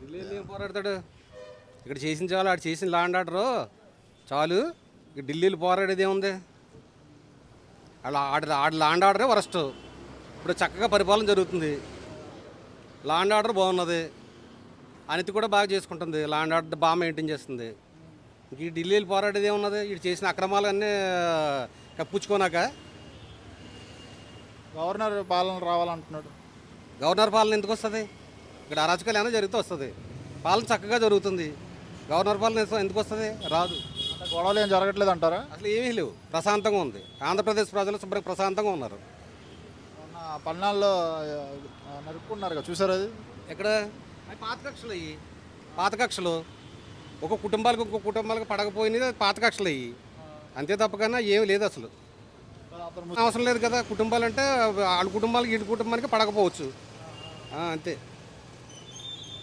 ఢిల్లీలో ఏం పోరాడతాడు? ఇక్కడ చేసిన చాలు, ఆడు చేసిన లా అండ్ ఆర్డరు చాలు. ఇక ఢిల్లీలో పోరాడేది ఏముంది? అలా ఆడ లా అండ్ ఆర్డరే వరస్ట్. ఇప్పుడు చక్కగా పరిపాలన జరుగుతుంది, లా అండ్ ఆర్డర్ బాగున్నది, అనితి కూడా బాగా చేసుకుంటుంది, లా అండ్ ఆర్డర్ బాగా మెయింటైన్ చేస్తుంది. ఇంక ఈ ఢిల్లీలో పోరాడేది ఏమున్నది? ఇటు చేసిన అక్రమాలన్నీ కప్పించుకోనాక. గవర్నర్ పాలన రావాలంటున్నాడు. గవర్నర్ పాలన ఎందుకు వస్తుంది? ఇక్కడ అరాచకాలు ఏమైనా జరిగితే వస్తుంది. పాలన చక్కగా జరుగుతుంది, గవర్నర్ పాలన ఎందుకు వస్తుంది? రాదు. అంటే గొడవలు ఏం జరగట్లేదు అంటారా? అసలు ఏమీ లేవు, ప్రశాంతంగా ఉంది. ఆంధ్రప్రదేశ్ ప్రజలు శుభ్రంగా ప్రశాంతంగా ఉన్నారు. మొన్న పల్నాడులో నరుక్కున్నారు కదా, చూసారు అది? ఎక్కడ? అవి పాత కక్షలు, అయ్యి పాత కక్షలు. ఒక కుటుంబాలకు ఇంకో కుటుంబాలకు పడకపోయినది పాత కక్షలు అయ్యి, అంతే తప్పకన్నా ఏమి లేదు అసలు. అతను అవసరం లేదు కదా, కుటుంబాలు అంటే వాళ్ళ కుటుంబాలకి వీటి కుటుంబానికి పడకపోవచ్చు, అంతే.